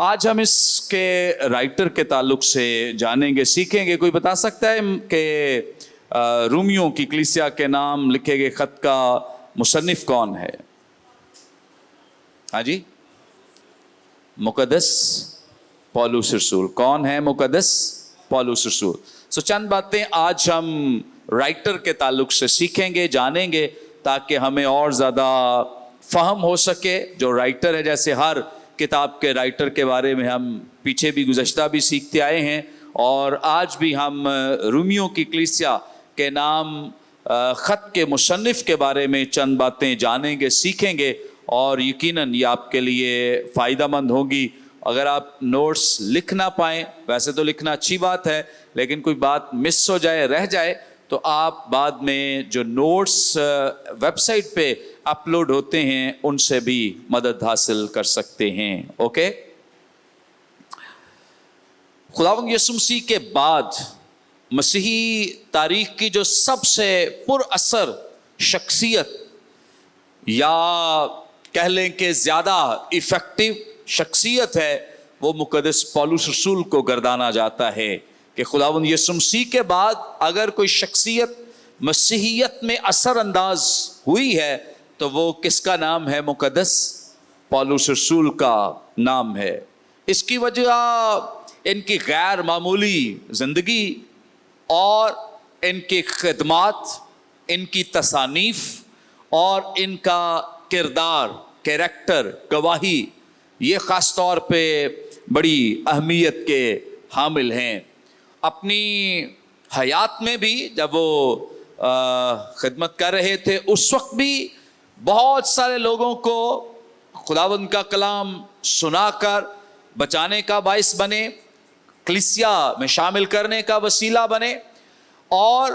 آج ہم اس کے رائٹر کے تعلق سے جانیں گے، سیکھیں گے۔ کوئی بتا سکتا ہے کہ رومیوں کی کلیسیا کے نام لکھے گئے خط کا مصنف کون ہے؟ ہاں جی، مقدس پولس رسول۔ کون ہے مقدس پولس رسول؟ چند باتیں آج ہم رائٹر کے تعلق سے سیکھیں گے، جانیں گے، تاکہ ہمیں اور زیادہ فہم ہو سکے۔ جو رائٹر ہے، جیسے ہر کتاب کے رائٹر کے بارے میں ہم پیچھے بھی گزشتہ بھی سیکھتے آئے ہیں، اور آج بھی ہم رومیوں کی کلیسیا کے نام خط کے مصنف کے بارے میں چند باتیں جانیں گے، سیکھیں گے، اور یقیناً یہ آپ کے لیے فائدہ مند ہوگی۔ اگر آپ نوٹس لکھ نہ پائیں، ویسے تو لکھنا اچھی بات ہے، لیکن کوئی بات مس ہو جائے، رہ جائے، تو آپ بعد میں جو نوٹس ویب سائٹ پہ اپلوڈ ہوتے ہیں ان سے بھی مدد حاصل کر سکتے ہیں۔ اوکے، خداوند یسوع مسیح کے بعد مسیحی تاریخ کی جو سب سے پر اثر شخصیت، یا کہہ لیں کہ زیادہ ایفیکٹو شخصیت ہے، وہ مقدس پولس رسول کو گردانا جاتا ہے کہ خداوند یسوع مسیح کے بعد اگر کوئی شخصیت مسیحیت میں اثر انداز ہوئی ہے تو وہ کس کا نام ہے؟ مقدس پولس رسول کا نام ہے۔ اس کی وجہ ان کی غیر معمولی زندگی اور ان کی خدمات، ان کی تصانیف اور ان کا کردار، کیریکٹر، گواہی، یہ خاص طور پہ بڑی اہمیت کے حامل ہیں۔ اپنی حیات میں بھی جب وہ خدمت کر رہے تھے، اس وقت بھی بہت سارے لوگوں کو خداوند کا کلام سنا کر بچانے کا باعث بنے، کلیسیا میں شامل کرنے کا وسیلہ بنے، اور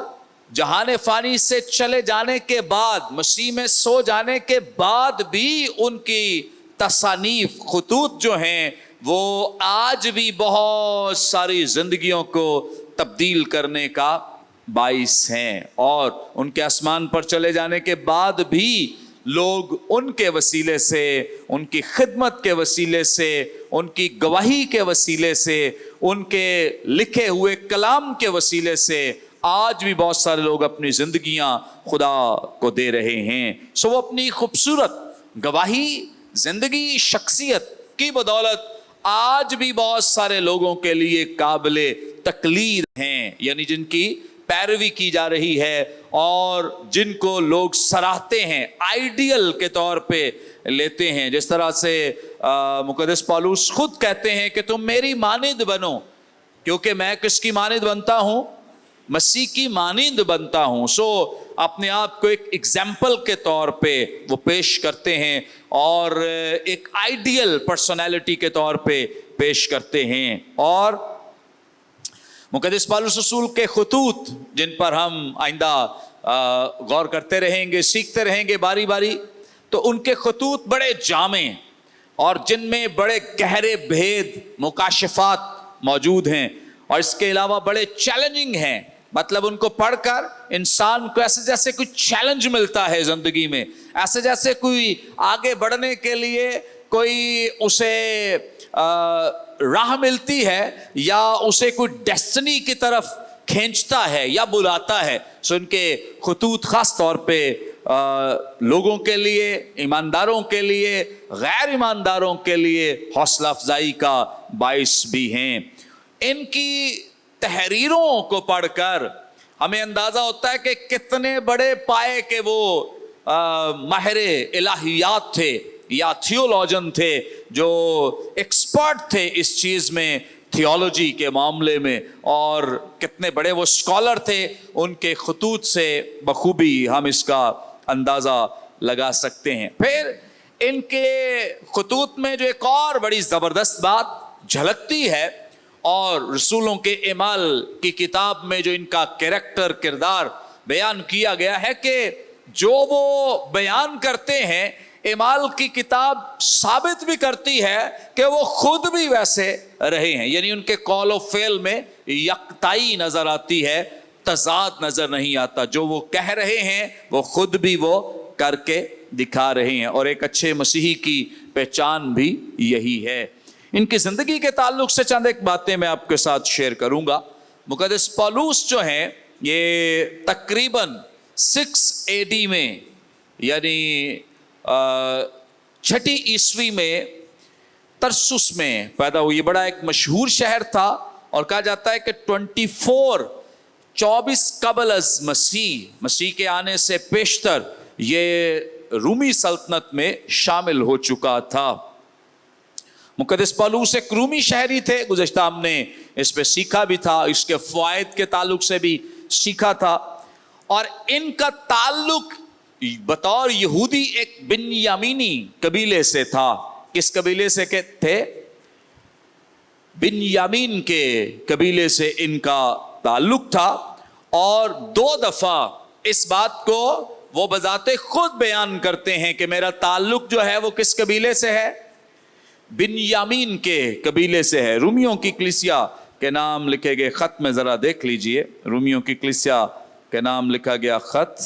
جہان فانی سے چلے جانے کے بعد، مسیح میں سو جانے کے بعد بھی ان کی تصانیف، خطوط جو ہیں، وہ آج بھی بہت ساری زندگیوں کو تبدیل کرنے کا باعث ہیں، اور ان کے آسمان پر چلے جانے کے بعد بھی لوگ ان کے وسیلے سے، ان کی خدمت کے وسیلے سے، ان کی گواہی کے وسیلے سے، ان کے لکھے ہوئے کلام کے وسیلے سے آج بھی بہت سارے لوگ اپنی زندگیاں خدا کو دے رہے ہیں۔ وہ اپنی خوبصورت گواہی، زندگی، شخصیت کی بدولت آج بھی بہت سارے لوگوں کے لیے قابل تقلید ہیں، یعنی جن کی پیروی کی جا رہی ہے اور جن کو لوگ سراہتے ہیں، آئیڈیل کے طور پہ لیتے ہیں۔ جس طرح سے مقدس پولس خود کہتے ہیں کہ تم میری مانند بنو، کیونکہ میں کس کی مانند بنتا ہوں؟ مسیح کی مانند بنتا ہوں۔ اپنے آپ کو ایک ایگزامپل کے طور پہ وہ پیش کرتے ہیں، اور ایک آئیڈیل پرسنالٹی کے طور پہ پیش کرتے ہیں۔ اور مقدس پولس رسول کے خطوط، جن پر ہم آئندہ غور کرتے رہیں گے، سیکھتے رہیں گے باری باری، تو ان کے خطوط بڑے جامع اور جن میں بڑے گہرے بھید، مکاشفات موجود ہیں، اور اس کے علاوہ بڑے چیلنجنگ ہیں۔ مطلب ان کو پڑھ کر انسان کو ایسے جیسے کوئی چیلنج ملتا ہے زندگی میں، ایسے جیسے کوئی آگے بڑھنے کے لیے کوئی اسے راہ ملتی ہے، یا اسے کوئی ڈیسٹنی کی طرف کھینچتا ہے یا بلاتا ہے۔ ان کے خطوط خاص طور پہ لوگوں کے لیے، ایمانداروں کے لیے، غیر ایمانداروں کے لیے حوصلہ افزائی کا باعث بھی ہیں۔ ان کی تحریروں کو پڑھ کر ہمیں اندازہ ہوتا ہے کہ کتنے بڑے پائے کے وہ ماہر الہیات تھے یا تھیولوجن تھے، جو ایکسپرٹ تھے اس چیز میں، تھیولوجی کے معاملے میں، اور کتنے بڑے وہ اسکالر تھے۔ ان کے خطوط سے بخوبی ہم اس کا اندازہ لگا سکتے ہیں۔ پھر ان کے خطوط میں جو ایک اور بڑی زبردست بات جھلکتی ہے، اور رسولوں کے اعمال کی کتاب میں جو ان کا کیریکٹر، کردار بیان کیا گیا ہے، کہ جو وہ بیان کرتے ہیں، اعمال کی کتاب ثابت بھی کرتی ہے کہ وہ خود بھی ویسے رہے ہیں، یعنی ان کے قول و فعل میں یکتائی نظر آتی ہے، تضاد نظر نہیں آتا۔ جو وہ کہہ رہے ہیں وہ خود بھی وہ کر کے دکھا رہے ہیں، اور ایک اچھے مسیحی کی پہچان بھی یہی ہے۔ ان کی زندگی کے تعلق سے چند ایک باتیں میں آپ کے ساتھ شیئر کروں گا. مقدس پولس جو ہیں یہ تقریباً 6 AD میں یعنی 6 عیسوی میں ترسس میں پیدا ہوئی. بڑا ایک مشہور شہر تھا اور کہا جاتا ہے کہ 24 قبل از مسیح کے آنے سے پیشتر یہ رومی سلطنت میں شامل ہو چکا تھا. مقدس پولس ایک رومی شہری تھے. گزشتہ ہم نے اس پہ سیکھا بھی تھا, اس کے فوائد کے تعلق سے بھی سیکھا تھا. اور ان کا تعلق بطور یہودی ایک بنیامینی قبیلے سے تھا. کس قبیلے سے تھے؟ بنیامین کے قبیلے سے ان کا تعلق تھا. اور 2 دفعہ اس بات کو وہ بذات خود بیان کرتے ہیں کہ میرا تعلق جو ہے وہ کس قبیلے سے ہے؟ بنیامین کے قبیلے سے ہے. رومیوں کی کلیسیا کے نام لکھے گئے خط میں ذرا دیکھ لیجئے. رومیوں کی کلیسیا کے نام لکھا گیا خط,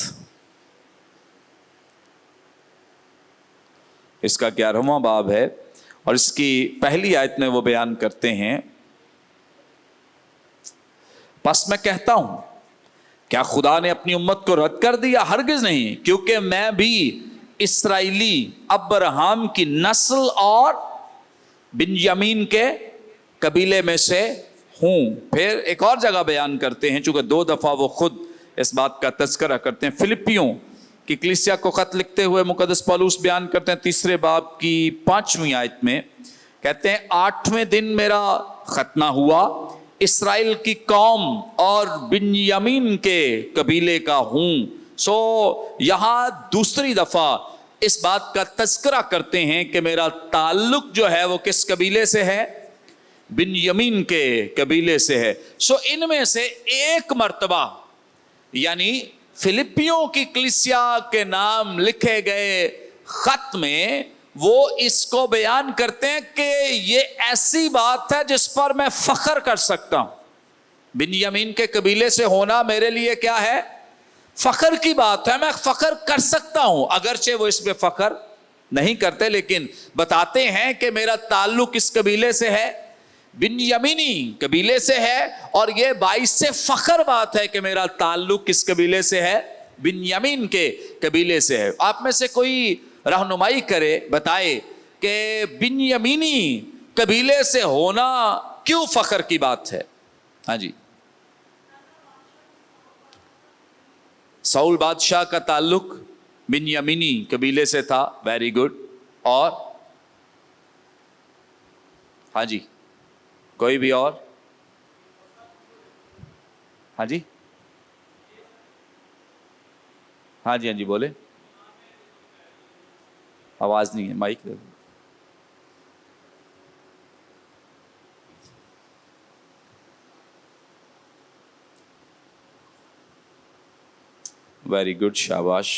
اس کا 11واں باب ہے اور اس کی پہلی آیت میں وہ بیان کرتے ہیں, پس میں کہتا ہوں کیا خدا نے اپنی امت کو رد کر دیا؟ ہرگز نہیں, کیونکہ میں بھی اسرائیلی ابراہیم کی نسل اور بنیامین کے قبیلے میں سے ہوں. پھر ایک اور جگہ بیان کرتے ہیں, چونکہ 2 دفعہ وہ خود اس بات کا تذکرہ کرتے ہیں. فلپیوں کی کلیسیا کو خط لکھتے ہوئے مقدس پولس بیان کرتے ہیں 3 باب کی 5ویں آیت میں, کہتے ہیں 8ویں دن میرا ختنہ ہوا, اسرائیل کی قوم اور بنیامین کے قبیلے کا ہوں. سو یہاں دوسری دفعہ اس بات کا تذکرہ کرتے ہیں کہ میرا تعلق جو ہے وہ کس قبیلے سے ہے؟ بنیامین کے قبیلے سے ہے. سو ان میں سے ایک مرتبہ یعنی فلپیوں کی کلیسیا کے نام لکھے گئے خط میں وہ اس کو بیان کرتے ہیں کہ یہ ایسی بات ہے جس پر میں فخر کر سکتا ہوں. بنیامین کے قبیلے سے ہونا میرے لیے کیا ہے؟ فخر کی بات ہے, میں فخر کر سکتا ہوں. اگرچہ وہ اس پہ فخر نہیں کرتے لیکن بتاتے ہیں کہ میرا تعلق اس قبیلے سے ہے, بنیامینی قبیلے سے ہے, اور یہ باعث سے فخر بات ہے کہ میرا تعلق کس قبیلے سے ہے؟ بنیامین کے قبیلے سے ہے. آپ میں سے کوئی رہنمائی کرے, بتائے کہ بنیامینی قبیلے سے ہونا کیوں فخر کی بات ہے؟ ہاں جی, ساؤل بادشاہ کا تعلق بنیامینی قبیلے سے تھا. Very good. اور ہاں جی, کوئی بھی اور؟ ہاں جی, ہاں جی, ہاں جی بولے, آواز نہیں ہے, مائک دے. ویری گڈ, شاباش.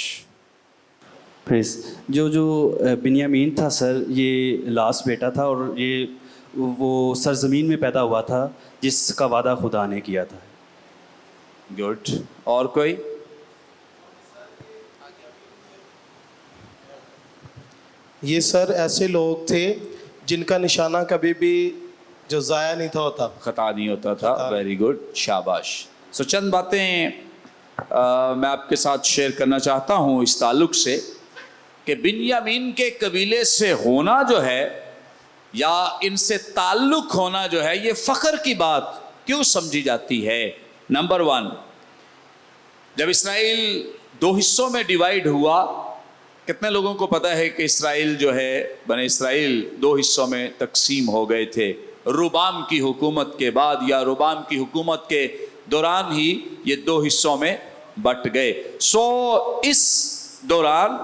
پریز. جو بنیامین تھا سر, یہ لاسٹ بیٹا تھا اور یہ وہ سرزمین میں پیدا ہوا تھا جس کا وعدہ خدا نے کیا تھا. گڈ. اور کوئی؟ یہ سر ایسے لوگ تھے جن کا نشانہ کبھی بھی جو ضائع نہیں تھا ہوتا, خطا نہیں ہوتا تھا. ویری گڈ, شاباش. سو چند باتیں میں آپ کے ساتھ شیئر کرنا چاہتا ہوں اس تعلق سے کہ بنیامین کے قبیلے سے ہونا جو ہے یا ان سے تعلق ہونا جو ہے یہ فخر کی بات کیوں سمجھی جاتی ہے؟ نمبر 1, جب اسرائیل 2 حصوں میں ڈیوائیڈ ہوا, کتنے لوگوں کو پتا ہے کہ اسرائیل جو ہے بنی اسرائیل 2 حصوں میں تقسیم ہو گئے تھے ربام کی حکومت کے بعد, یا ربام کی حکومت کے دوران ہی یہ 2 حصوں میں بٹ گئے. سو اس دوران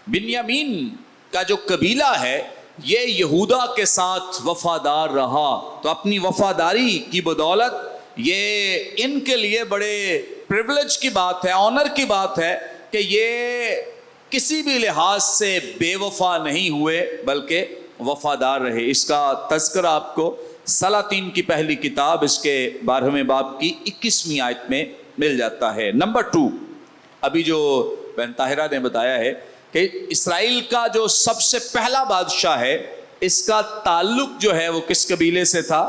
بنیامین کا جو قبیلہ ہے یہ یہودا کے ساتھ وفادار رہا, تو اپنی وفاداری کی بدولت یہ ان کے لیے بڑے پریولیج کی بات ہے, آنر کی بات ہے کہ یہ کسی بھی لحاظ سے بے وفا نہیں ہوئے بلکہ وفادار رہے. اس کا تذکرہ آپ کو سلاطین کی پہلی کتاب اس کے 12ویں باب کی 21ویں آیت میں مل جاتا ہے. نمبر 2, ابھی جو بہن طاہرہ نے بتایا ہے کہ اسرائیل کا جو سب سے پہلا بادشاہ ہے اس کا تعلق جو ہے وہ کس قبیلے سے تھا؟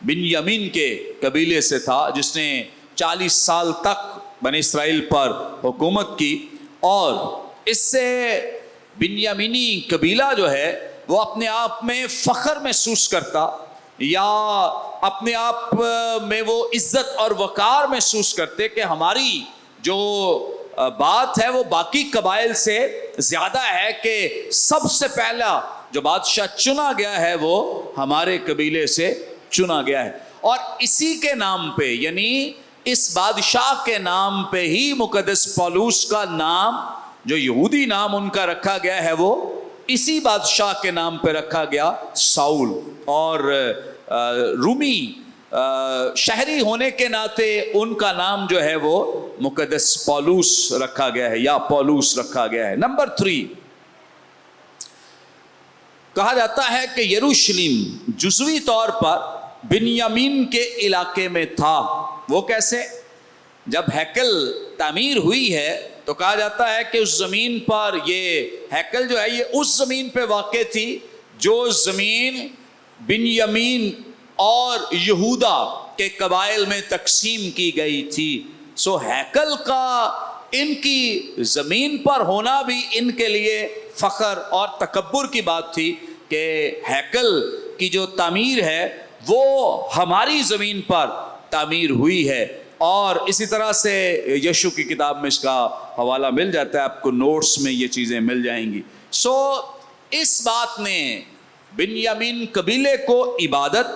بنیامین کے قبیلے سے تھا، جس نے 40 سال تک بنی اسرائیل پر حکومت کی. اور اس سے بنیامینی قبیلہ جو ہے وہ اپنے آپ میں فخر محسوس کرتا، یا اپنے آپ میں وہ عزت اور وقار محسوس کرتے کہ ہماری جو بات ہے وہ باقی قبائل سے زیادہ ہے، کہ سب سے پہلا جو بادشاہ چنا گیا ہے وہ ہمارے قبیلے سے چنا گیا ہے. اور اسی کے نام پہ، یعنی اس بادشاہ کے نام پہ ہی مقدس پولس کا نام، جو یہودی نام ان کا رکھا گیا ہے، وہ اسی بادشاہ کے نام پہ رکھا گیا، ساؤل. اور رومی شہری ہونے کے ناطے ان کا نام جو ہے وہ مقدس پولس رکھا گیا ہے، یا پولس رکھا گیا ہے. نمبر 3، کہا جاتا ہے کہ یروشلم جزوی طور پر بنیامین کے علاقے میں تھا. وہ کیسے؟ جب ہیکل تعمیر ہوئی ہے تو کہا جاتا ہے کہ اس زمین پر، یہ ہیکل جو ہے یہ اس زمین پہ واقع تھی جو زمین بنیامین اور یہودا کے قبائل میں تقسیم کی گئی تھی. سو ہیکل کا ان کی زمین پر ہونا بھی ان کے لیے فخر اور تکبر کی بات تھی، کہ ہیکل کی جو تعمیر ہے وہ ہماری زمین پر تعمیر ہوئی ہے. اور اسی طرح سے یشوع کی کتاب میں اس کا حوالہ مل جاتا ہے، آپ کو نوٹس میں یہ چیزیں مل جائیں گی. سو اس بات نے بنیامین قبیلے کو عبادت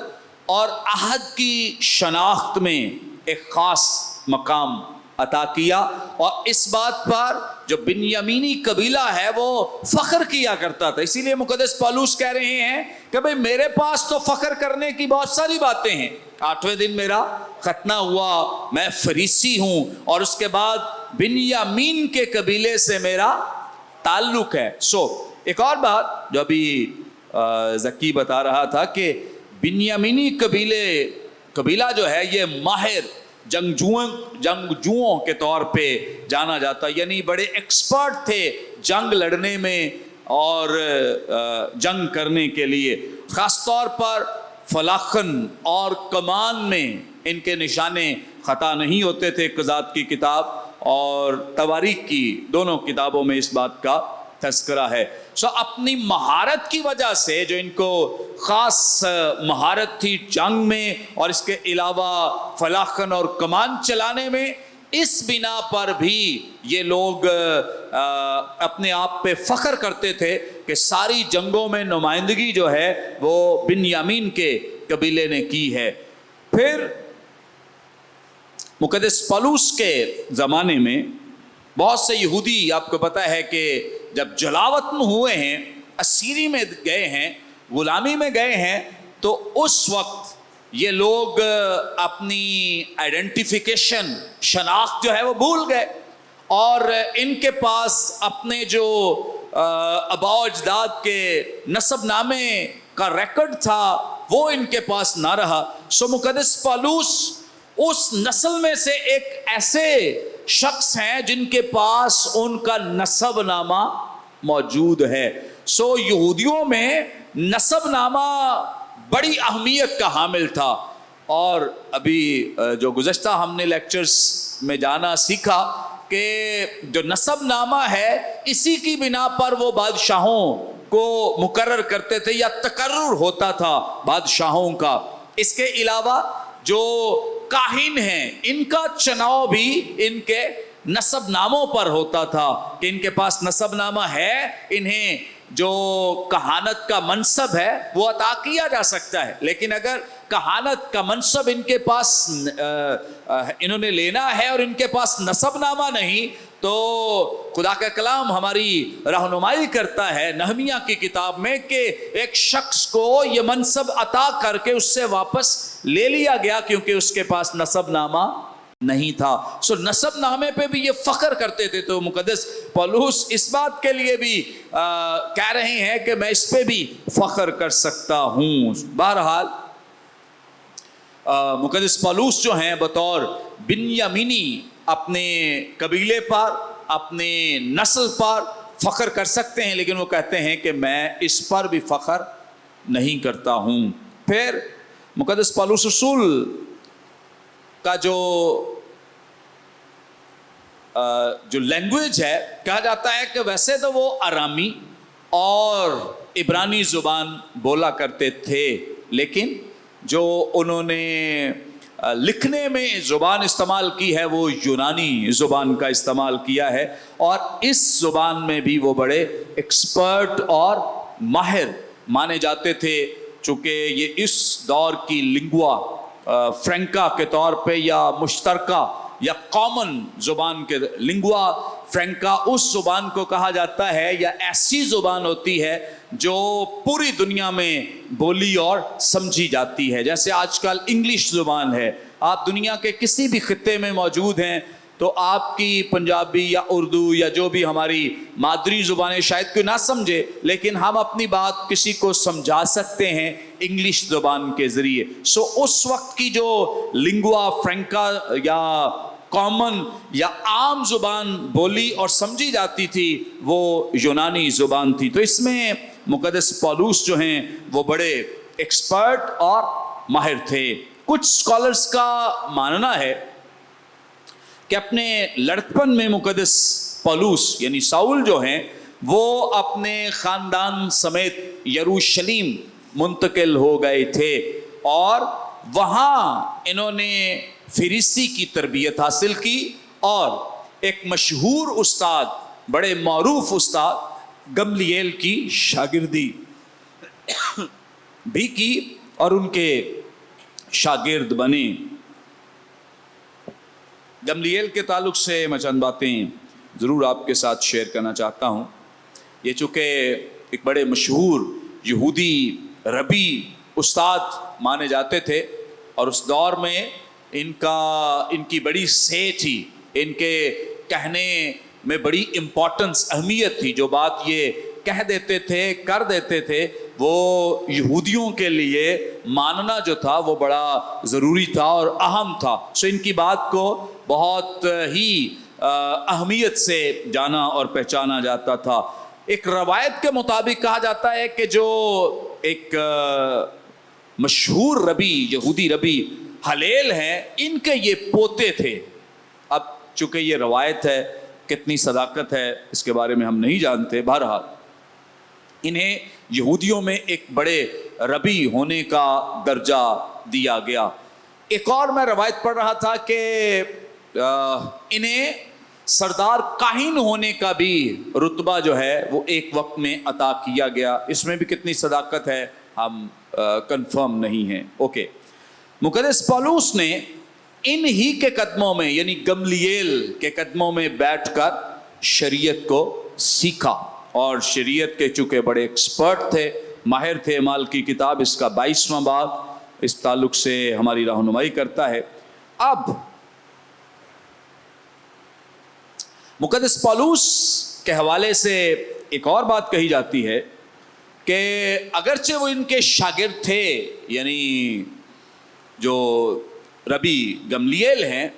اور عہد کی شناخت میں ایک خاص مقام عطا کیا. اور اس بات پر جو بنیامینی قبیلہ ہے وہ فخر کیا کرتا تھا. اسی لیے مقدس پولس کہہ رہے ہیں کہ بھئی میرے پاس تو فخر کرنے کی بہت ساری باتیں ہیں. 8ویں دن میرا ختنہ ہوا، میں فریسی ہوں، اور اس کے بعد بنیامین کے قبیلے سے میرا تعلق ہے. سو ایک اور بات جو ابھی زکی بتا رہا تھا کہ بنیامینی قبیلہ جو ہے یہ ماہر جنگجوؤں کے طور پہ جانا جاتا، یعنی بڑے ایکسپرٹ تھے جنگ لڑنے میں اور جنگ کرنے کے لیے. خاص طور پر فلاخن اور کمان میں ان کے نشانے خطا نہیں ہوتے تھے. قضات کی کتاب اور تواریخ کی دونوں کتابوں میں اس بات کا تذکرہ ہے. سو اپنی مہارت کی وجہ سے، جو ان کو خاص مہارت تھی جنگ میں اور اس کے علاوہ فلاخن اور کمان چلانے میں، اس بنا پر بھی یہ لوگ اپنے آپ پہ فخر کرتے تھے کہ ساری جنگوں میں نمائندگی جو ہے وہ بنیامین کے قبیلے نے کی ہے. پھر مقدس پولس کے زمانے میں بہت سے یہودی، آپ کو پتہ ہے کہ جب جلاوطن ہوئے ہیں، اسیری میں گئے ہیں، غلامی میں گئے ہیں، تو اس وقت یہ لوگ اپنی آئیڈینٹیفیکیشن، شناخت جو ہے وہ بھول گئے، اور ان کے پاس اپنے جو آباء و اجداد کے نسب نامے کا ریکارڈ تھا وہ ان کے پاس نہ رہا. سو مقدس پولس اس نسل میں سے ایک ایسے شخص ہیں جن کے پاس ان کا نسب نامہ موجود ہے. سو یہودیوں میں نسب نامہ بڑی اہمیت کا حامل تھا. اور ابھی جو گزشتہ ہم نے لیکچرز میں جانا سیکھا کہ جو نسب نامہ ہے اسی کی بنا پر وہ بادشاہوں کو مقرر کرتے تھے، یا تقرر ہوتا تھا بادشاہوں کا. اس کے علاوہ جو کاہن ہیں ان کا چناؤ بھی ان کے نسب ناموں پر ہوتا تھا، کہ ان کے پاس نسب نامہ ہے، انہیں جو کہانت کا منصب ہے وہ عطا کیا جا سکتا ہے. لیکن اگر کہانت کا منصب ان کے پاس انہوں نے لینا ہے اور ان کے پاس نسب نامہ نہیں، تو خدا کا کلام ہماری رہنمائی کرتا ہے نہمیہ کی کتاب میں کہ ایک شخص کو یہ منصب عطا کر کے اس سے واپس لے لیا گیا کیونکہ اس کے پاس نسب نامہ نہیں تھا. سو نسب نامے پہ بھی یہ فخر کرتے تھے. تو مقدس پولس اس بات کے لیے بھی کہہ رہے ہیں کہ میں اس پہ بھی فخر کر سکتا ہوں. بہرحال مقدس پولس جو ہیں بطور بنیامینی اپنے قبیلے پر، اپنے نسل پر فخر کر سکتے ہیں، لیکن وہ کہتے ہیں کہ میں اس پر بھی فخر نہیں کرتا ہوں۔ پھر مقدس پالوس رسول کا جو لینگویج ہے، کہا جاتا ہے کہ ویسے تو وہ آرامی اور عبرانی زبان بولا کرتے تھے، لیکن جو انہوں نے لکھنے میں زبان استعمال کی ہے وہ یونانی زبان کا استعمال کیا ہے، اور اس زبان میں بھی وہ بڑے ایکسپرٹ اور ماہر مانے جاتے تھے، چونکہ یہ اس دور کی لنگوا فرینکا کے طور پہ یا مشترکہ یا کامن زبان کے لنگوا فرینکا اس زبان کو کہا جاتا ہے، یا ایسی زبان ہوتی ہے جو پوری دنیا میں بولی اور سمجھی جاتی ہے۔ جیسے آج کل انگلش زبان ہے، آپ دنیا کے کسی بھی خطے میں موجود ہیں تو آپ کی پنجابی یا اردو یا جو بھی ہماری مادری زبانیں شاید کوئی نہ سمجھے، لیکن ہم اپنی بات کسی کو سمجھا سکتے ہیں انگلش زبان کے ذریعے۔ سو اس وقت کی جو لنگوا فرینکا یا کامن یا عام زبان بولی اور سمجھی جاتی تھی وہ یونانی زبان تھی۔ تو اس میں مقدس پالوس جو ہیں وہ بڑے ایکسپرٹ اور ماہر تھے۔ کچھ اسکالرس کا ماننا ہے کہ اپنے لڑکپن میں مقدس پالوس یعنی ساؤل جو ہیں وہ اپنے خاندان سمیت یروشلیم منتقل ہو گئے تھے، اور وہاں انہوں نے فریسی کی تربیت حاصل کی اور ایک مشہور استاد، بڑے معروف استاد گملیل کی شاگردی بھی کی اور ان کے شاگرد بنے۔ گملیل کے تعلق سے میں چند باتیں ضرور آپ کے ساتھ شیئر کرنا چاہتا ہوں۔ یہ چونکہ ایک بڑے مشہور یہودی ربی استاد مانے جاتے تھے، اور اس دور میں ان کی بڑی سے تھی، ان کے کہنے میں بڑی امپورٹنس، اہمیت تھی۔ جو بات یہ کہہ دیتے تھے، کر دیتے تھے، وہ یہودیوں کے لیے ماننا جو تھا وہ بڑا ضروری تھا اور اہم تھا۔ سو ان کی بات کو بہت ہی اہمیت سے جانا اور پہچانا جاتا تھا۔ ایک روایت کے مطابق کہا جاتا ہے کہ جو ایک مشہور ربی، یہودی ربی ہلیل ہیں، ان کے یہ پوتے تھے۔ اب چونکہ یہ روایت ہے، کتنی صداقت ہے اس کے بارے میں ہم نہیں جانتے، بہرحال انہیں یہودیوں میں ایک بڑے ربی ہونے کا درجہ دیا گیا۔ ایک اور میں روایت پڑھ رہا تھا کہ انہیں سردار کاہن ہونے کا بھی رتبہ جو ہے وہ ایک وقت میں عطا کیا گیا۔ اس میں بھی کتنی صداقت ہے ہم کنفرم نہیں ہیں۔ اوکے، مقدس پالوس نے ان ہی کے قدموں میں یعنی گملیل کے قدموں میں بیٹھ کر شریعت کو سیکھا، اور شریعت کے چونکہ بڑے ایکسپرٹ تھے، ماہر تھے۔ مال کی کتاب اس کا 22واں باب اس تعلق سے ہماری رہنمائی کرتا ہے۔ اب مقدس پالوس کے حوالے سے ایک اور بات کہی جاتی ہے کہ اگرچہ وہ ان کے شاگرد تھے، یعنی جو ربی گملیل ہیں،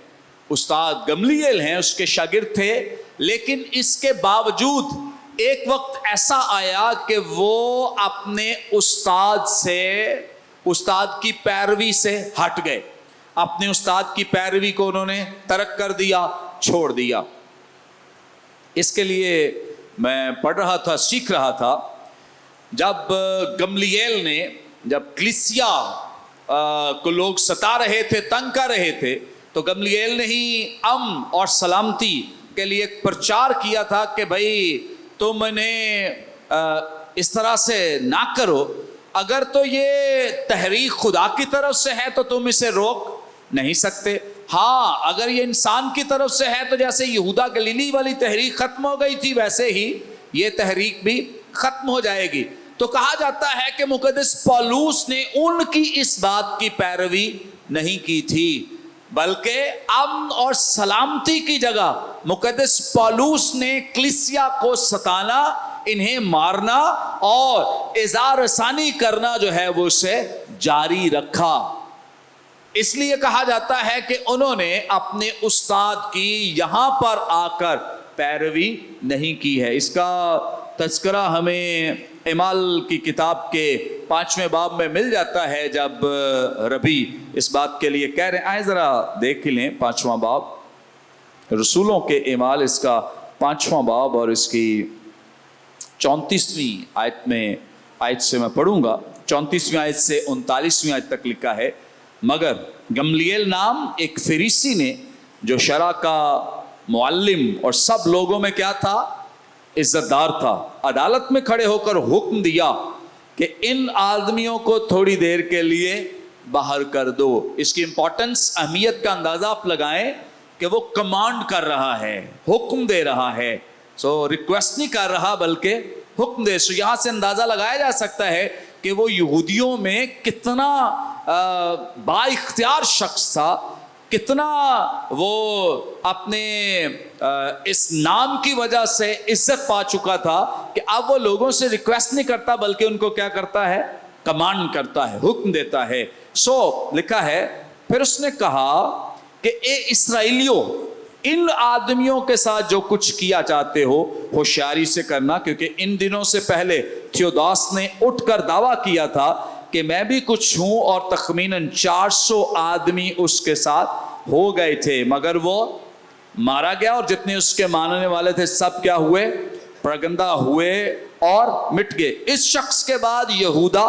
استاد گملیل ہیں، اس کے شاگرد تھے، لیکن اس کے باوجود ایک وقت ایسا آیا کہ وہ اپنے استاد کی پیروی سے ہٹ گئے۔ اپنے استاد کی پیروی کو انہوں نے ترک کر دیا، چھوڑ دیا۔ اس کے لیے میں پڑھ رہا تھا، سیکھ رہا تھا، جب گملیل نے، جب کلیسیا کو لوگ ستا رہے تھے، تنگ کر رہے تھے، تو گملیل نے ہی امن اور سلامتی کے لیے ایک پرچار کیا تھا کہ بھائی تم انہیں اس طرح سے نہ کرو، اگر تو یہ تحریک خدا کی طرف سے ہے تو تم اسے روک نہیں سکتے، ہاں اگر یہ انسان کی طرف سے ہے تو جیسے یہودا گلیلی والی تحریک ختم ہو گئی تھی ویسے ہی یہ تحریک بھی ختم ہو جائے گی۔ تو کہا جاتا ہے کہ مقدس پالوس نے ان کی اس بات کی پیروی نہیں کی تھی، بلکہ امن اور سلامتی کی جگہ مقدس پالوس نے کلیسیا کو ستانا، انہیں مارنا اور اظہار رسانی کرنا جو ہے وہ اسے جاری رکھا۔ اس لیے کہا جاتا ہے کہ انہوں نے اپنے استاد کی یہاں پر آ کر پیروی نہیں کی ہے. اس کا تذکرہ ہمیں اعمال کی کتاب کے 5ویں باب میں مل جاتا ہے, جب ربی اس بات کے لیے کہہ رہے ہیں. آئے ذرا دیکھ لیں 5واں باب, رسولوں کے اعمال, اس کا 5واں باب اور اس کی 34ویں آیت سے میں پڑھوں گا. 34ویں آیت سے 39ویں آیت تک لکھا ہے, مگر گملیل نام ایک فریسی نے, جو شرع کا معلم اور سب لوگوں میں کیا تھا, عزت دار تھا, عدالت میں کھڑے ہو کر حکم دیا کہ ان آدمیوں کو تھوڑی دیر کے لیے باہر کر دو. اس کی امپورٹنس, اہمیت کا اندازہ آپ لگائیں کہ وہ کمانڈ کر رہا ہے, حکم دے رہا ہے. ریکویسٹ نہیں کر رہا بلکہ حکم دے. یہاں سے اندازہ لگایا جا سکتا ہے کہ وہ یہودیوں میں کتنا با اختیار شخص تھا, کتنا وہ اپنے اس نام کی وجہ سے عزت پا چکا تھا کہ اب وہ لوگوں سے ریکویسٹ نہیں کرتا بلکہ ان کو کیا کرتا ہے, کمانڈ کرتا ہے, حکم دیتا ہے. لکھا ہے, پھر اس نے کہا کہ اے اسرائیلیوں, ان آدمیوں کے ساتھ جو کچھ کیا چاہتے ہو ہوشیاری سے کرنا, کیونکہ ان دنوں سے پہلے تھیوداس نے اٹھ کر دعویٰ کیا تھا کہ میں بھی کچھ ہوں, اور تخمیناً 400 آدمی اس کے ساتھ ہو گئے تھے, مگر وہ مارا گیا, اور جتنے اس کے ماننے والے تھے سب کیا ہوئے, پرگندہ ہوئے اور مٹ گئے. اس شخص کے بعد یہودا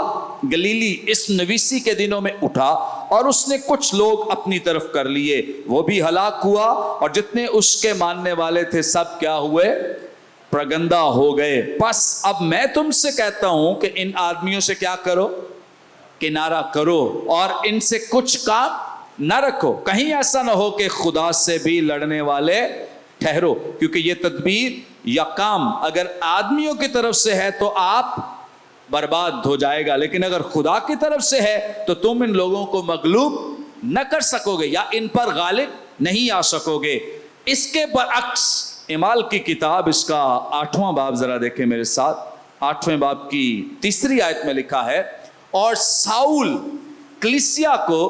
گلیلی اس نویسی کے دنوں میں اٹھا, اور اس نے کچھ لوگ اپنی طرف کر لیے, وہ بھی ہلاک ہوا, اور جتنے اس کے ماننے والے تھے سب کیا ہوئے, پرگندہ ہو گئے. پس اب میں تم سے کہتا ہوں کہ ان آدمیوں سے کیا کرو, کنارہ کرو, اور ان سے کچھ کام نہ رکھو, کہیں ایسا نہ ہو کہ خدا سے بھی لڑنے والے ٹھہرو. کیونکہ یہ تدبیر یا کام اگر آدمیوں کی طرف سے ہے تو آپ برباد ہو جائے گا, لیکن اگر خدا کی طرف سے ہے تو تم ان لوگوں کو مغلوب نہ کر سکو گے یا ان پر غالب نہیں آ سکو گے. اس کے برعکس اعمال کی کتاب, اس کا 8واں باب ذرا دیکھیں میرے ساتھ. 8ویں باب کی 3 آیت میں لکھا ہے, اور ساؤل کلیسیا کو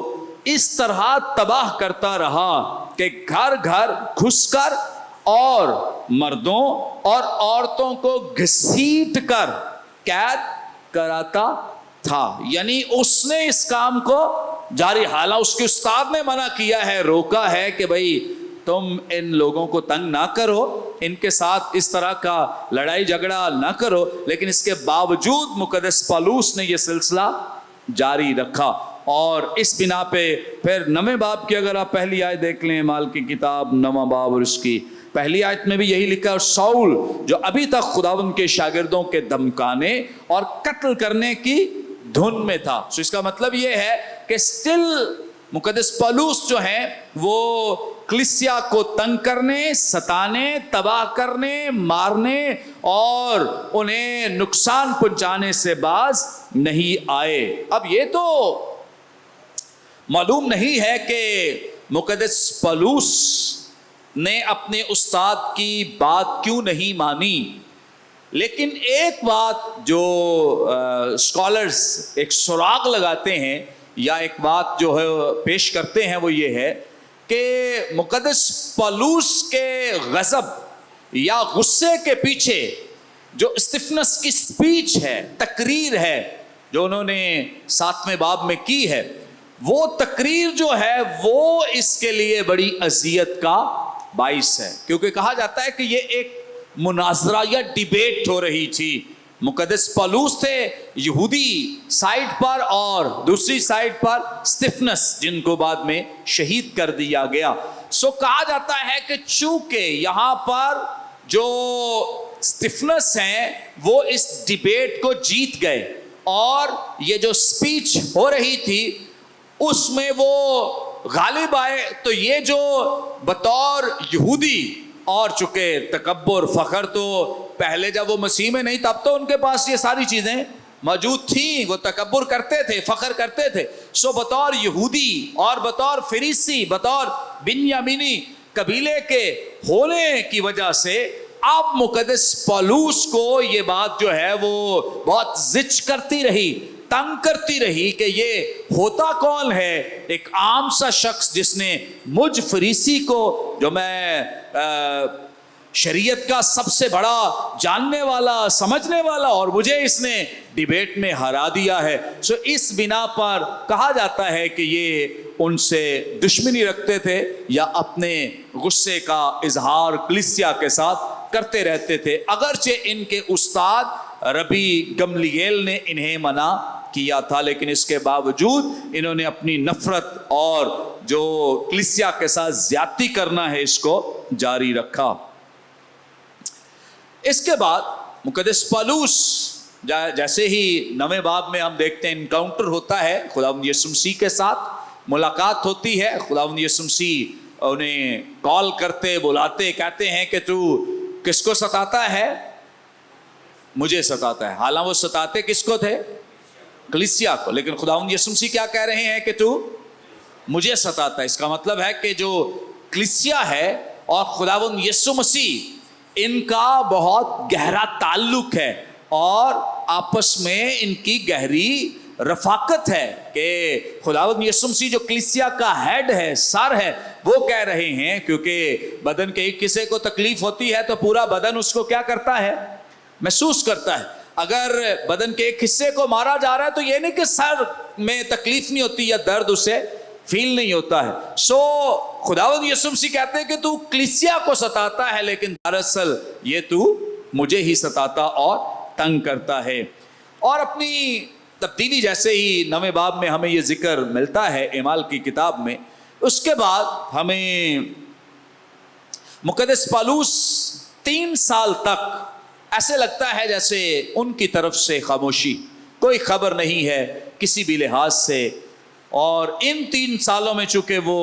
اس طرح تباہ کرتا رہا کہ گھر گھر گھس کر اور مردوں اور عورتوں کو گھسیٹ کر قید کراتا تھا. یعنی اس نے اس کام کو جاری, حالانکہ اس کے استاد نے منع کیا ہے, روکا ہے کہ بھئی تم ان لوگوں کو تنگ نہ کرو, ان کے ساتھ اس طرح کا لڑائی جھگڑا نہ کرو, لیکن اس کے باوجود مقدس پالوس نے یہ سلسلہ جاری رکھا. اور اس بنا پہ پھر 9ویں باب کی اگر آپ پہلی آیت دیکھ لیں, اعمال کی کتاب 9واں باب اور اس کی پہلی آیت میں بھی یہی لکھا ہے, اور ساؤل جو ابھی تک خداوند کے شاگردوں کے دھمکانے اور قتل کرنے کی دھن میں تھا. اس کا مطلب یہ ہے کہ سٹل مقدس پالوس جو ہیں وہ کلیسیا کو تنگ کرنے, ستانے, تباہ کرنے, مارنے اور انہیں نقصان پہنچانے سے باز نہیں آئے. اب یہ تو معلوم نہیں ہے کہ مقدس پالوس نے اپنے استاد کی بات کیوں نہیں مانی, لیکن ایک بات جو اسکالرز ایک سراغ لگاتے ہیں یا ایک بات جو ہے پیش کرتے ہیں وہ یہ ہے کہ مقدس پالوس کے غضب یا غصے کے پیچھے جو استفنس کی سپیچ ہے, تقریر ہے جو انہوں نے 7ویں باب میں کی ہے, وہ تقریر جو ہے وہ اس کے لیے بڑی اذیت کا باعث ہے. کیونکہ کہا جاتا ہے کہ یہ ایک مناظرہ یا ڈیبیٹ ہو رہی تھی. مقدس پالوس تھے یہودی سائڈ پر, اور دوسری سائڈ پر اسٹفنس جن کو بعد میں شہید کر دیا گیا. کہا جاتا ہے کہ چونکہ یہاں پر جو اسٹفنس ہیں وہ اس ڈیبیٹ کو جیت گئے, اور یہ جو سپیچ ہو رہی تھی اس میں وہ غالب آئے, تو یہ جو بطور یہودی, اور چونکہ تکبر فخر تو پہلے جب وہ مسیح میں نہیں تب تو ان کے پاس یہ ساری چیزیں موجود تھیں, وہ تکبر کرتے تھے, فخر کرتے تھے. بطور یہودی اور بطور فریسی, بطور بنیامینی قبیلے کے ہونے کی وجہ سے اب مقدس پالوس کو یہ بات جو ہے وہ بہت زچ کرتی رہی, تنگ کرتی رہی کہ یہ ہوتا کون ہے, ایک عام سا شخص جس نے مجھ فریسی کو, جو میں شریعت کا سب سے بڑا جاننے والا سمجھنے والا اور مجھے اس نے ڈیبیٹ میں ہرا دیا ہے. سو اس بنا پر کہا جاتا ہے کہ یہ ان سے دشمنی رکھتے تھے یا اپنے غصے کا اظہار کلیسیا کے ساتھ کرتے رہتے تھے, اگرچہ ان کے استاد ربی گملیل نے انہیں منع کیا تھا, لیکن اس کے باوجود انہوں نے اپنی نفرت اور جو کلیسیا کے ساتھ زیادتی کرنا ہے اس کو جاری رکھا. اس کے بعد مقدس پالوس جیسے ہی نویں باب میں ہم دیکھتے ہیں انکاؤنٹر ہوتا ہے خداوند یسوع مسیح کے ساتھ, ملاقات ہوتی ہے, خداوند یسوع مسیح انہیں کال کرتے بلاتے کہتے ہیں کہ تو کس کو ستاتا ہے؟ مجھے ستاتا ہے. حالانکہ وہ ستاتے کس کو تھے؟ کلیسیا کو, لیکن خداوند یسوع مسیح کیا کہہ رہے ہیں کہ تو مجھے ستاتا ہے. اس کا مطلب ہے کہ جو کلیسیا ہے اور خداوند یسوع مسیح ان کا بہت گہرا تعلق ہے اور آپس میں ان کی گہری رفاقت ہے کہ خداوند یسوع مسیح جو کلیسیا کا ہیڈ ہے, سر ہے, وہ کہہ رہے ہیں کیونکہ بدن کے ایک حصے کو تکلیف ہوتی ہے تو پورا بدن اس کو کیا کرتا ہے؟ محسوس کرتا ہے. اگر بدن کے ایک حصے کو مارا جا رہا ہے تو یہ نہیں کہ سر میں تکلیف نہیں ہوتی یا درد اسے فیل نہیں ہوتا ہے. سو خداوند یسوع مسیح کہتے ہیں کہ تو کلیسیا کو ستاتا ہے, لیکن دراصل یہ تو مجھے ہی ستاتا اور تنگ کرتا ہے. اور اپنی تبدیلی جیسے ہی نویں باب میں ہمیں یہ ذکر ملتا ہے اعمال کی کتاب میں, اس کے بعد ہمیں مقدس پالوس 3 سال تک ایسے لگتا ہے جیسے ان کی طرف سے خاموشی, کوئی خبر نہیں ہے کسی بھی لحاظ سے. اور ان 3 سالوں میں چونکہ وہ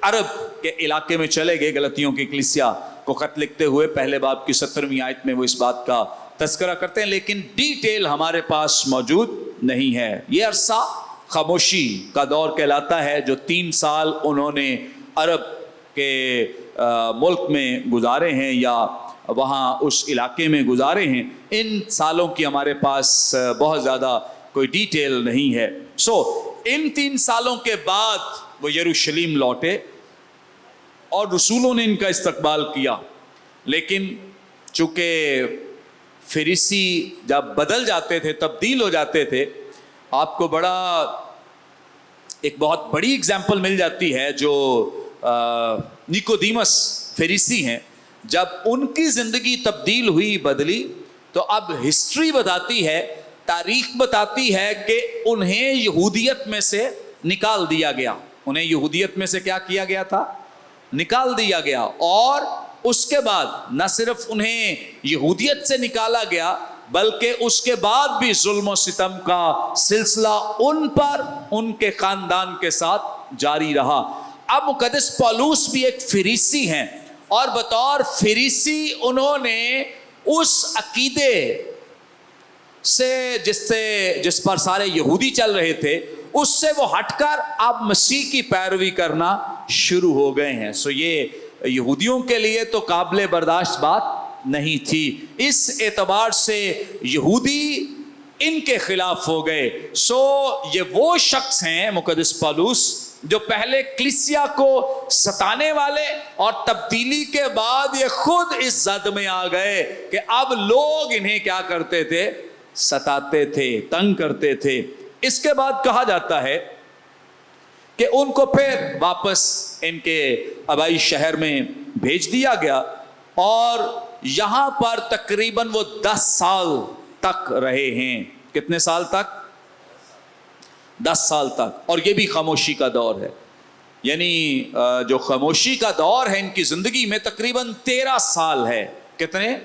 عرب کے علاقے میں چلے گئے غلطیوں کی کلیسیا کو خط لکھتے ہوئے, پہلے باب کی 17ویں آیت میں وہ اس بات کا تذکرہ کرتے ہیں, لیکن ڈیٹیل ہمارے پاس موجود نہیں ہے. یہ عرصہ خاموشی کا دور کہلاتا ہے جو 3 سال انہوں نے عرب کے ملک میں گزارے ہیں یا وہاں اس علاقے میں گزارے ہیں. ان سالوں کی ہمارے پاس بہت زیادہ کوئی ڈیٹیل نہیں ہے. سو ان 3 سالوں کے بعد وہ یروشلم لوٹے اور رسولوں نے ان کا استقبال کیا, لیکن چونکہ فریسی جب بدل جاتے تھے, تبدیل ہو جاتے تھے, آپ کو ایک بہت بڑی اگزامپل مل جاتی ہے جو نیکودیمس فریسی ہیں. جب ان کی زندگی تبدیل ہوئی, بدلی, تو اب ہسٹری بتاتی ہے, تاریخ بتاتی ہے کہ انہیں یہودیت میں سے نکال دیا گیا. انہیں یہودیت میں سے کیا کیا گیا تھا؟ نکال دیا گیا. اور اس کے بعد نہ صرف انہیں یہودیت سے نکالا گیا بلکہ اس کے بعد بھی ظلم و ستم کا سلسلہ ان پر, ان کے خاندان کے ساتھ جاری رہا. اب مقدس پالوس بھی ایک فریسی ہیں اور بطور فریسی انہوں نے اس عقیدے سے جس پر سارے یہودی چل رہے تھے, اس سے وہ ہٹ کر اب مسیح کی پیروی کرنا شروع ہو گئے ہیں. سو یہ یہودیوں کے لیے تو قابل برداشت بات نہیں تھی. اس اعتبار سے یہودی ان کے خلاف ہو گئے. سو یہ وہ شخص ہیں مقدس پالوس جو پہلے کلیسیا کو ستانے والے اور تبدیلی کے بعد یہ خود اس زد میں آ گئے کہ اب لوگ انہیں کیا کرتے تھے؟ ستاتے تھے, تنگ کرتے تھے. اس کے بعد کہا جاتا ہے کہ ان کو پھر واپس ان کے آبائی شہر میں بھیج دیا گیا اور یہاں پر تقریباً وہ 10 سال تک رہے ہیں. کتنے سال تک؟ 10 سال تک. اور یہ بھی خاموشی کا دور ہے. یعنی جو خاموشی کا دور ہے ان کی زندگی میں تقریباً 13 سال ہے. کتنے؟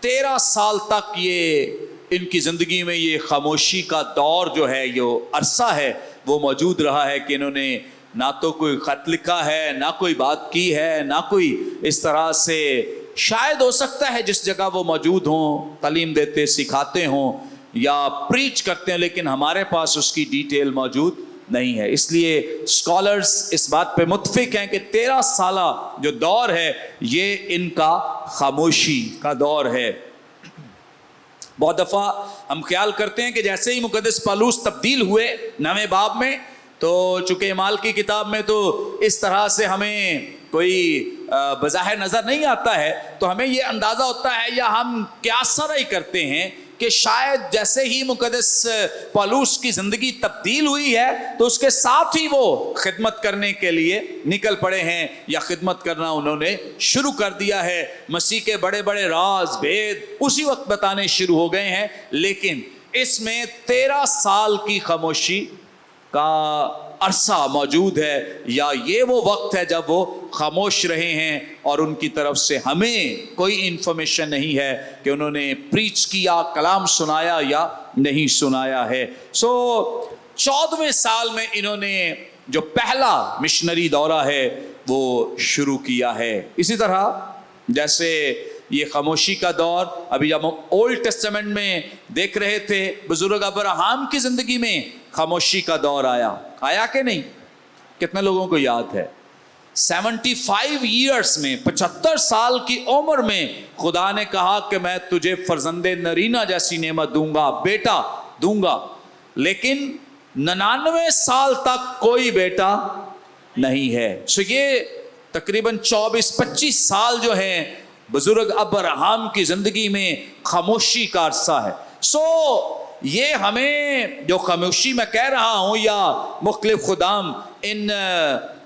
13 سال تک یہ ان کی زندگی میں یہ خاموشی کا دور جو ہے, یہ عرصہ ہے, وہ موجود رہا ہے کہ انہوں نے نہ تو کوئی خط لکھا ہے, نہ کوئی بات کی ہے, نہ کوئی اس طرح سے, شاید ہو سکتا ہے جس جگہ وہ موجود ہوں تعلیم دیتے, سکھاتے ہوں یا پریچ کرتے ہیں, لیکن ہمارے پاس اس کی ڈیٹیل موجود نہیں ہے. اس لیے اسکالرز اس بات پہ متفق ہیں کہ 13 سالہ جو دور ہے یہ ان کا خاموشی کا دور ہے. بہت دفعہ ہم خیال کرتے ہیں کہ جیسے ہی مقدس پالوس تبدیل ہوئے 9ویں باب میں, تو چونکہ اعمال کی کتاب میں تو اس طرح سے ہمیں کوئی بظاہر نظر نہیں آتا ہے تو ہمیں یہ اندازہ ہوتا ہے یا ہم قیاس رأی کرتے ہیں کہ شاید جیسے ہی مقدس پالوس کی زندگی تبدیل ہوئی ہے تو اس کے ساتھ ہی وہ خدمت کرنے کے لیے نکل پڑے ہیں یا خدمت کرنا انہوں نے شروع کر دیا ہے. مسیح کے بڑے بڑے راز بھید اسی وقت بتانے شروع ہو گئے ہیں. لیکن اس میں 13 سال کی خاموشی کا عرصہ موجود ہے, یا یہ وہ وقت ہے جب وہ خاموش رہے ہیں اور ان کی طرف سے ہمیں کوئی انفارمیشن نہیں ہے کہ انہوں نے پریچ کیا, کلام سنایا یا نہیں سنایا ہے. 14ویں سال میں انہوں نے جو پہلا مشنری دورہ ہے وہ شروع کیا ہے. اسی طرح جیسے یہ خاموشی کا دور ابھی جب ہم اولڈ ٹیسٹمنٹ میں دیکھ رہے تھے, بزرگ ابراہیم کی زندگی میں خاموشی کا دور آیا کہ نہیں؟ کتنے لوگوں کو یاد ہے؟ 75 ایئرز میں 75 سال کی عمر میں خدا نے کہا کہ میں تجھے فرزند نرینہ جیسی نعمت دوں گا, بیٹا دوں گا. لیکن 99 سال تک کوئی بیٹا نہیں ہے. یہ تقریباً 24-25 سال جو ہیں بزرگ ابراہیم کی زندگی میں خاموشی کا عرصہ ہے. یہ ہمیں جو خاموشی میں کہہ رہا ہوں یا مختلف خدام ان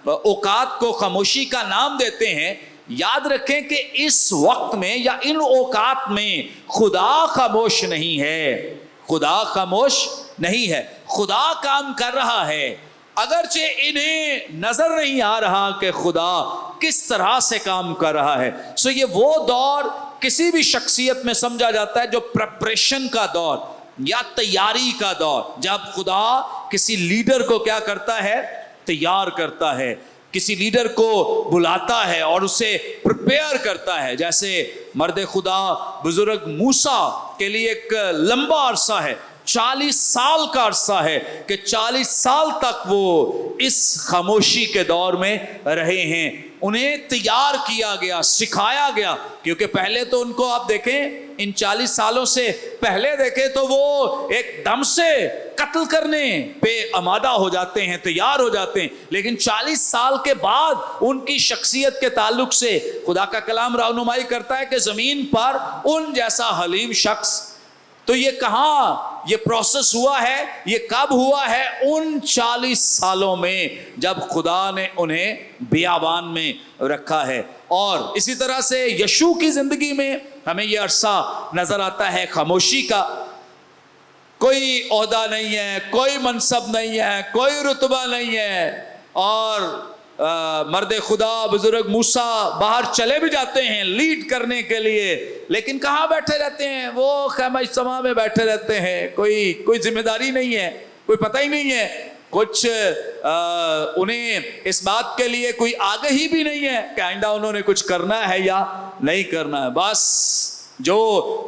اوقات کو خاموشی کا نام دیتے ہیں, یاد رکھیں کہ اس وقت میں یا ان اوقات میں خدا خاموش نہیں ہے. خدا خاموش نہیں ہے, خدا کام کر رہا ہے. اگرچہ انہیں نظر نہیں آ رہا کہ خدا کس طرح سے کام کر رہا ہے. یہ وہ دور کسی بھی شخصیت میں سمجھا جاتا ہے جو پریپریشن کا دور یا تیاری کا دور, جب خدا کسی لیڈر کو کیا کرتا ہے؟ تیار کرتا ہے, کسی لیڈر کو بلاتا ہے اور اسے پریپیئر کرتا ہے. جیسے مرد خدا بزرگ موسیٰ کے لیے ایک لمبا عرصہ ہے, 40 سال کا عرصہ ہے کہ 40 سال تک وہ اس خاموشی کے دور میں رہے ہیں. انہیں تیار کیا گیا, سکھایا گیا, کیونکہ پہلے تو ان کو آپ دیکھیں ان 40 سالوں سے پہلے دیکھیں تو وہ ایک دم سے قتل کرنے پہ آمادہ ہو جاتے ہیں, تیار ہو جاتے ہیں. لیکن 40 سال کے بعد ان کی شخصیت کے تعلق سے خدا کا کلام رہنمائی کرتا ہے کہ زمین پر ان جیسا حلیم شخص تو یہ کہاں یہ پروسیس ہوا ہے, یہ کب ہوا ہے؟ ان 40 سالوں میں جب خدا نے انہیں بیابان میں رکھا ہے. اور اسی طرح سے یشوع کی زندگی میں ہمیں یہ عرصہ نظر آتا ہے خاموشی کا. کوئی عہدہ نہیں ہے, کوئی منصب نہیں ہے, کوئی رتبہ نہیں ہے, اور مرد خدا بزرگ موسیٰ باہر چلے بھی جاتے ہیں لیڈ کرنے کے لیے, لیکن کہاں بیٹھے رہتے ہیں؟ وہ خیمہ اجتماع میں بیٹھے رہتے ہیں. کوئی ذمہ داری نہیں ہے, کوئی پتہ ہی نہیں ہے, کچھ انہیں اس بات کے لیے کوئی آگہی بھی نہیں ہے کہ آئندہ انہوں نے کچھ کرنا ہے یا نہیں کرنا ہے. بس جو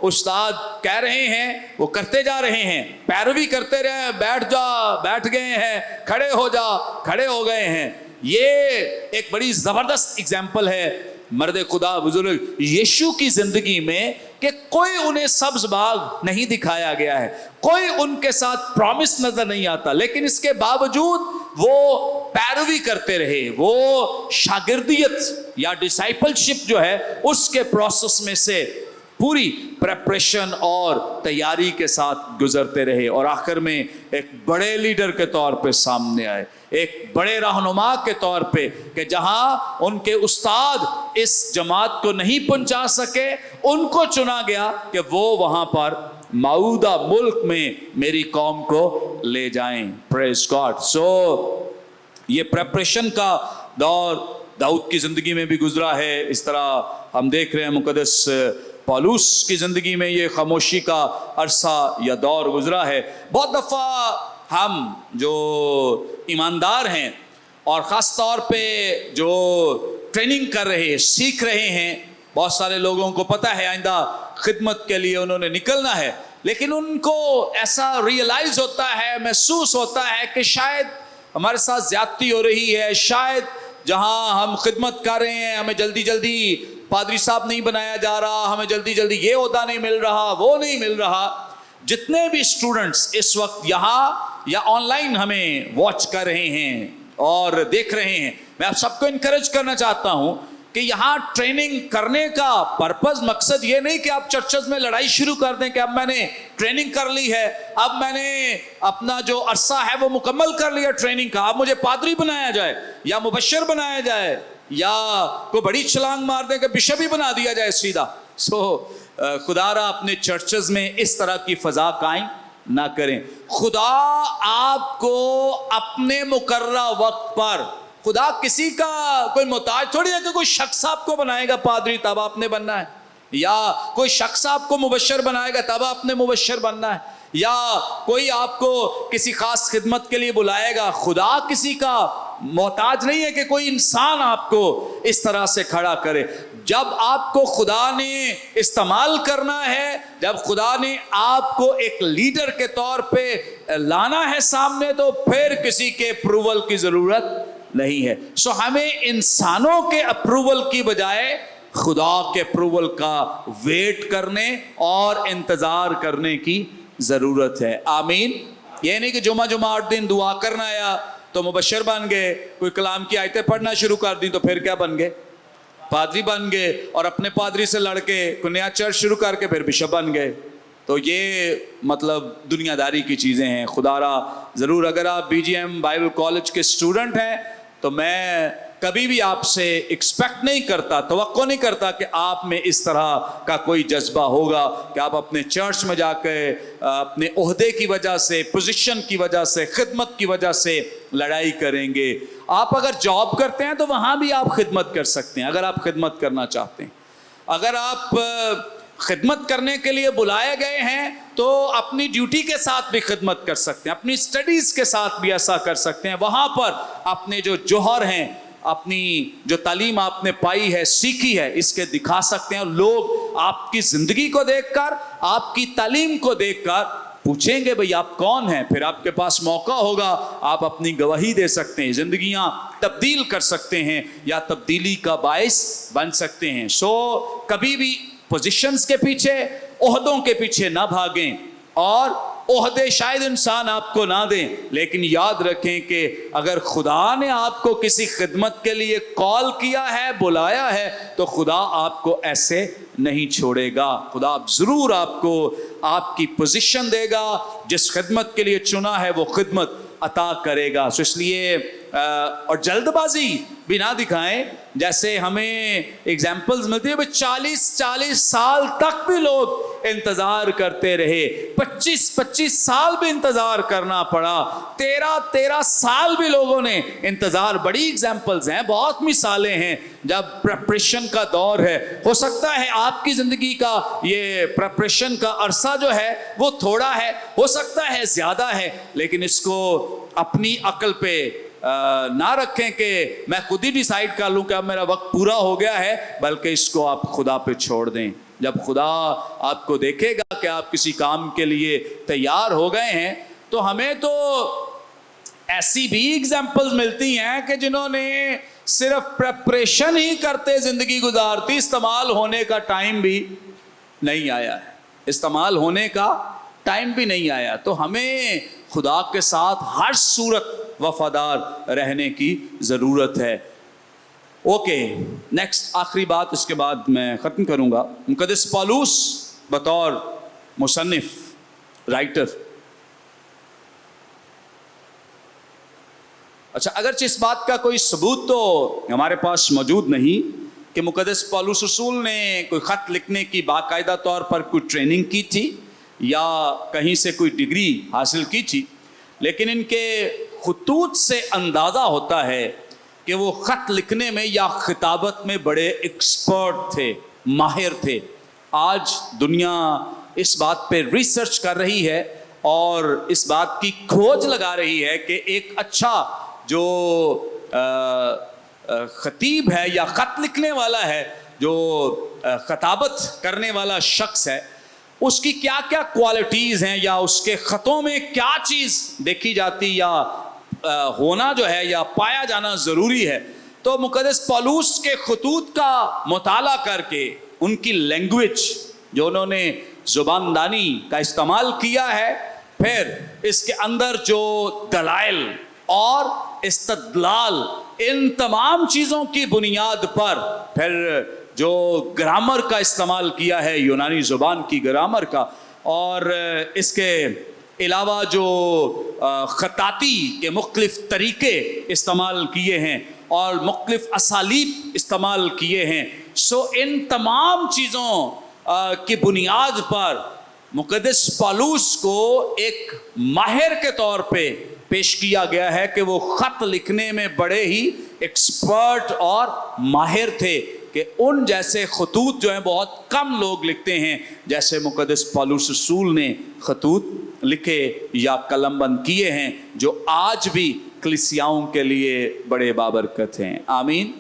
استاد کہہ رہے ہیں وہ کرتے جا رہے ہیں, پیروی کرتے رہے, بیٹھ جا بیٹھ گئے ہیں, کھڑے ہو جا کھڑے ہو گئے ہیں. یہ ایک بڑی زبردست اگزامپل ہے مرد خدا بزرگ یشوع کی زندگی میں کہ کوئی انہیں سبز باغ نہیں دکھایا گیا ہے, کوئی ان کے ساتھ پرومس نظر نہیں آتا, لیکن اس کے باوجود وہ پیروی کرتے رہے. وہ شاگردیت یا ڈسائپلشپ جو ہے اس کے پروسیس میں سے پوری پریپریشن اور تیاری کے ساتھ گزرتے رہے, اور آخر میں ایک بڑے لیڈر کے طور پہ سامنے آئے, ایک بڑے رہنما کے طور پہ, کہ جہاں ان کے استاد اس جماعت کو نہیں پہنچا سکے, ان کو چنا گیا کہ وہ وہاں پر موعودہ ملک میں میری قوم کو لے جائیں. پریز گاڈ. یہ پریپریشن کا دور داؤد کی زندگی میں بھی گزرا ہے. اس طرح ہم دیکھ رہے ہیں مقدس پالوس کی زندگی میں یہ خاموشی کا عرصہ یا دور گزرا ہے. بہت دفعہ ہم جو ایماندار ہیں اور خاص طور پہ جو ٹریننگ کر رہے سیکھ رہے ہیں, بہت سارے لوگوں کو پتہ ہے آئندہ خدمت کے لیے انہوں نے نکلنا ہے, لیکن ان کو ایسا ریئلائز ہوتا ہے, محسوس ہوتا ہے کہ شاید ہمارے ساتھ زیادتی ہو رہی ہے, شاید جہاں ہم خدمت کر رہے ہیں ہمیں جلدی جلدی پادری صاحب نہیں بنایا جا رہا, ہمیں جلدی جلدی یہ عہدہ نہیں مل رہا, وہ نہیں مل رہا. جتنے بھی اسٹوڈنٹس اس وقت یہاں یا آن لائن ہمیں واچ کر رہے ہیں اور دیکھ رہے ہیں. میں آپ سب کو انکریج کرنا چاہتا ہوں کہ یہاں ٹریننگ کرنے کا پرپز مقصد یہ نہیں کہ آپ چرچز میں لڑائی شروع کر دیں کہ اب میں نے ٹریننگ کر لی ہے, اب میں نے اپنا جو عرصہ ہے وہ مکمل کر لیا ٹریننگ کا, اب مجھے پادری بنایا جائے یا مبشر بنایا جائے یا کوئی بڑی چھلانگ مار دیں کہ بشپ ہی بنا دیا جائے سیدھا. خدا را اپنے چرچز میں اس طرح کی فضا قائم نہ کریں. خدا آپ کو اپنے مقررہ وقت پر, خدا کسی کا کوئی محتاج تھوڑی ہے کہ کوئی شخص آپ کو بنائے گا پادری تب آپ نے بننا ہے, یا کوئی شخص آپ کو مبشر بنائے گا تب آپ نے مبشر بننا ہے, یا کوئی آپ کو کسی خاص خدمت کے لیے بلائے گا. خدا کسی کا محتاج نہیں ہے کہ کوئی انسان آپ کو اس طرح سے کھڑا کرے. جب آپ کو خدا نے استعمال کرنا ہے, جب خدا نے آپ کو ایک لیڈر کے طور پہ لانا ہے سامنے, تو پھر کسی کے اپروول کی ضرورت نہیں ہے. ہمیں انسانوں کے اپروول کی بجائے خدا کے اپروول کا ویٹ کرنے اور انتظار کرنے کی ضرورت ہے. آمین. یہ نہیں کہ جمعہ 8 دن دعا کرنا آیا تو مبشر بن گئے, کوئی کلام کی آیتیں پڑھنا شروع کر دی تو پھر کیا بن گئے, پادری بن گئے, اور اپنے پادری سے لڑ کے کوئی نیا چرچ شروع کر کے پھر بشپ بن گئے. تو یہ مطلب دنیا داری کی چیزیں ہیں. خدا را ضرور اگر آپ B G M Bible college کے اسٹوڈنٹ ہیں تو میں کبھی بھی آپ سے ایکسپیکٹ نہیں کرتا, توقع نہیں کرتا کہ آپ میں اس طرح کا کوئی جذبہ ہوگا کہ آپ اپنے چرچ میں جا کے اپنے عہدے کی وجہ سے, پوزیشن کی وجہ سے, خدمت کی وجہ سے لڑائی کریں گے. آپ اگر جاب کرتے ہیں تو وہاں بھی آپ خدمت کر سکتے ہیں اگر آپ خدمت کرنا چاہتے ہیں. اگر آپ خدمت کرنے کے لیے بلائے گئے ہیں تو اپنی ڈیوٹی کے ساتھ بھی خدمت کر سکتے ہیں, اپنی اسٹڈیز کے ساتھ بھی ایسا کر سکتے ہیں. وہاں پر اپنے جو جوہر ہیں, اپنی جو تعلیم آپ نے پائی ہے, سیکھی ہے, اس کے دکھا سکتے ہیں. اور لوگ آپ کی زندگی کو دیکھ کر, آپ کی تعلیم کو دیکھ کر پوچھیں گے بھئی آپ کون ہیں. پھر آپ کے پاس موقع ہوگا, آپ اپنی گواہی دے سکتے ہیں, زندگیاں تبدیل کر سکتے ہیں یا تبدیلی کا باعث بن سکتے ہیں. کبھی بھی پوزیشنز کے پیچھے, عہدوں کے پیچھے نہ بھاگیں. اور عہدے شاید انسان آپ کو نہ دیں, لیکن یاد رکھیں کہ اگر خدا نے آپ کو کسی خدمت کے لیے کال کیا ہے, بلایا ہے, تو خدا آپ کو ایسے نہیں چھوڑے گا. خدا ضرور آپ کو آپ کی پوزیشن دے گا, جس خدمت کے لیے چنا ہے وہ خدمت عطا کرے گا. اس لیے اور جلد بازی بھی نہ دکھائیں. جیسے ہمیں اگزامپلز ملتی ہے, 40 سال تک بھی لوگ انتظار کرتے رہے, 25 سال بھی انتظار کرنا پڑا, 13 سال بھی لوگوں نے انتظار. بڑی اگزامپلز ہیں, بہت مثالیں ہیں جب پریپریشن کا دور ہے. ہو سکتا ہے آپ کی زندگی کا یہ پریپریشن کا عرصہ جو ہے وہ تھوڑا ہے, ہو سکتا ہے زیادہ ہے, لیکن اس کو اپنی عقل پہ نہ رکھیں کہ میں خود ہی ڈیسائیڈ کر لوں کہ اب میرا وقت پورا ہو گیا ہے, بلکہ اس کو آپ خدا پہ چھوڑ دیں. جب خدا آپ کو دیکھے گا کہ آپ کسی کام کے لیے تیار ہو گئے ہیں, تو ہمیں تو ایسی بھی ایگزامپلز ملتی ہیں کہ جنہوں نے صرف پریپریشن ہی کرتے زندگی گزارتی, استعمال ہونے کا ٹائم بھی نہیں آیا ہے, استعمال ہونے کا ٹائم بھی نہیں آیا. تو ہمیں خدا کے ساتھ ہر صورت وفادار رہنے کی ضرورت ہے. اوکے, نیکسٹ آخری بات, اس کے بعد میں ختم کروں گا. مقدس پالوس بطور مصنف, رائٹر, اچھا اگرچہ اس بات کا کوئی ثبوت تو ہمارے پاس موجود نہیں کہ مقدس پالوس رسول نے کوئی خط لکھنے کی باقاعدہ طور پر کوئی ٹریننگ کی تھی یا کہیں سے کوئی ڈگری حاصل کی تھی, لیکن ان کے خطوط سے اندازہ ہوتا ہے کہ وہ خط لکھنے میں یا خطابت میں بڑے ایکسپرٹ تھے, ماہر تھے. آج دنیا اس بات پہ ریسرچ کر رہی ہے اور اس بات کی کھوج لگا رہی ہے کہ ایک اچھا جو خطیب ہے یا خط لکھنے والا ہے, جو خطابت کرنے والا شخص ہے, اس کی کیا کیا کوالٹیز ہیں, یا اس کے خطوں میں کیا چیز دیکھی جاتی یا ہونا جو ہے یا پایا جانا ضروری ہے. تو مقدس پالوس کے خطوط کا مطالعہ کر کے, ان کی لینگویج جو انہوں نے زباندانی کا استعمال کیا ہے, پھر اس کے اندر جو دلائل اور استدلال، ان تمام چیزوں کی بنیاد پر پھر جو گرامر کا استعمال کیا ہے، یونانی زبان کی گرامر کا، اور اس کے علاوہ جو خطاطی کے مختلف طریقے استعمال کیے ہیں اور مختلف اسالیب استعمال کیے ہیں، سو ان تمام چیزوں کی بنیاد پر مقدس پالوس کو ایک ماہر کے طور پہ پیش کیا گیا ہے کہ وہ خط لکھنے میں بڑے ہی ایکسپرٹ اور ماہر تھے، کہ ان جیسے خطوط جو ہیں بہت کم لوگ لکھتے ہیں جیسے مقدس پالوس رسول نے خطوط لکھے یا قلم بند کیے ہیں، جو آج بھی کلیسیاؤں کے لیے بڑے بابرکت ہیں۔ آمین۔